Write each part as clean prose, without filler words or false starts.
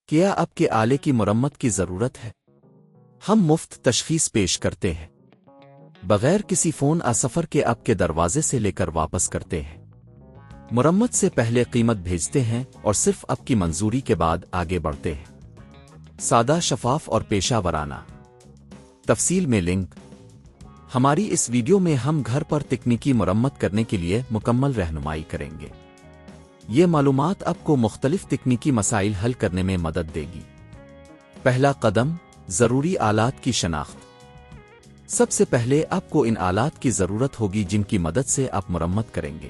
کیا آپ کے آلے کی مرمت کی ضرورت ہے؟ ہم مفت تشخیص پیش کرتے ہیں، بغیر کسی فون سفر کے آپ کے دروازے سے لے کر واپس کرتے ہیں۔ مرمت سے پہلے قیمت بھیجتے ہیں اور صرف آپ کی منظوری کے بعد آگے بڑھتے ہیں۔ سادہ، شفاف اور پیشہ ورانہ۔ تفصیل میں لنک۔ ہماری اس ویڈیو میں ہم گھر پر تکنیکی مرمت کرنے کے لیے مکمل رہنمائی کریں گے۔ یہ معلومات آپ کو مختلف تکنیکی مسائل حل کرنے میں مدد دے گی۔ پہلا قدم، ضروری آلات کی شناخت۔ سب سے پہلے آپ کو ان آلات کی ضرورت ہوگی جن کی مدد سے آپ مرمت کریں گے۔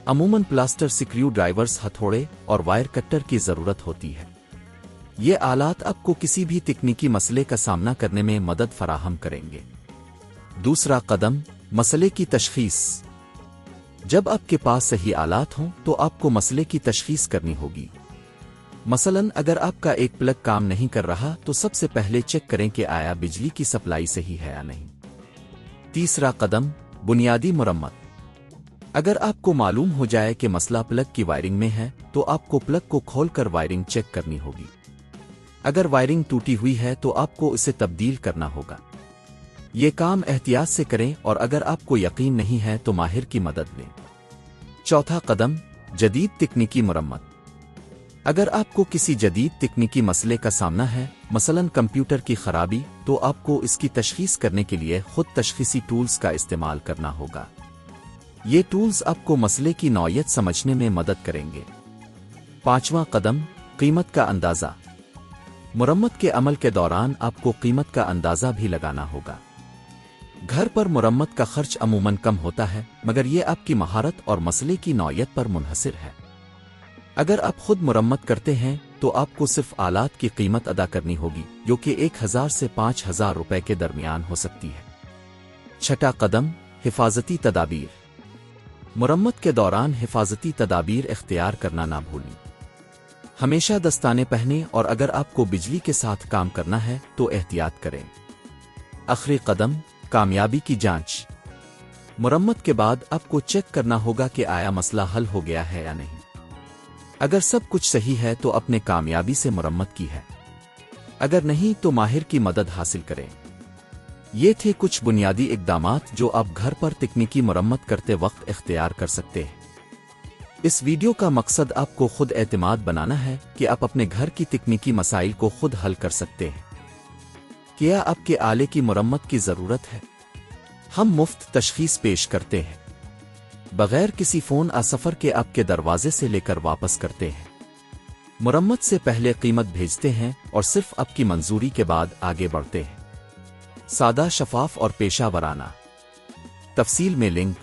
عموماً پلاسٹر، سکریو ڈرائیورز، ہتھوڑے اور وائر کٹر کی ضرورت ہوتی ہے۔ یہ آلات آپ کو کسی بھی تکنیکی مسئلے کا سامنا کرنے میں مدد فراہم کریں گے۔ دوسرا قدم، مسئلے کی تشخیص۔ جب آپ کے پاس صحیح آلات ہوں تو آپ کو مسئلے کی تشخیص کرنی ہوگی۔ مثلاً اگر آپ کا ایک پلگ کام نہیں کر رہا تو سب سے پہلے چیک کریں کہ آیا بجلی کی سپلائی صحیح ہے یا نہیں۔ تیسرا قدم، بنیادی مرمت۔ اگر آپ کو معلوم ہو جائے کہ مسئلہ پلگ کی وائرنگ میں ہے تو آپ کو پلگ کو کھول کر وائرنگ چیک کرنی ہوگی۔ اگر وائرنگ ٹوٹی ہوئی ہے تو آپ کو اسے تبدیل کرنا ہوگا۔ یہ کام احتیاط سے کریں اور اگر آپ کو یقین نہیں ہے تو ماہر کی مدد لیں۔ چوتھا قدم، جدید تکنیکی مرمت۔ اگر آپ کو کسی جدید تکنیکی مسئلے کا سامنا ہے، مثلاً کمپیوٹر کی خرابی، تو آپ کو اس کی تشخیص کرنے کے لیے خود تشخیصی ٹولز کا استعمال کرنا ہوگا۔ یہ ٹولز آپ کو مسئلے کی نوعیت سمجھنے میں مدد کریں گے۔ پانچواں قدم، قیمت کا اندازہ۔ مرمت کے عمل کے دوران آپ کو قیمت کا اندازہ بھی لگانا ہوگا۔ گھر پر مرمت کا خرچ عموماً کم ہوتا ہے، مگر یہ آپ کی مہارت اور مسئلے کی نوعیت پر منحصر ہے۔ اگر آپ خود مرمت کرتے ہیں تو آپ کو صرف آلات کی قیمت ادا کرنی ہوگی، جو کہ 1000 سے 5000 روپے کے درمیان ہو سکتی ہے۔ چھٹا قدم، حفاظتی تدابیر۔ مرمت کے دوران حفاظتی تدابیر اختیار کرنا نہ بھولیں۔ ہمیشہ دستانے پہنیں اور اگر آپ کو بجلی کے ساتھ کام کرنا ہے تو احتیاط کریں۔ آخری قدم، کامیابی کی جانچ۔ مرمت کے بعد آپ کو چیک کرنا ہوگا کہ آیا مسئلہ حل ہو گیا ہے یا نہیں۔ اگر سب کچھ صحیح ہے تو اپنے کامیابی سے مرمت کی ہے، اگر نہیں تو ماہر کی مدد حاصل کریں۔ یہ تھے کچھ بنیادی اقدامات جو آپ گھر پر تکنیکی مرمت کرتے وقت اختیار کر سکتے ہیں۔ اس ویڈیو کا مقصد آپ کو خود اعتماد بنانا ہے کہ آپ اپنے گھر کی تکنیکی مسائل کو خود حل کر سکتے ہیں۔ کیا آپ کے آلے کی مرمت کی ضرورت ہے؟ ہم مفت تشخیص پیش کرتے ہیں، بغیر کسی فون سفر کے آپ کے دروازے سے لے کر واپس کرتے ہیں۔ مرمت سے پہلے قیمت بھیجتے ہیں اور صرف آپ کی منظوری کے بعد آگے بڑھتے ہیں۔ سادہ، شفاف اور پیشہ ورانہ۔ تفصیل میں لنک۔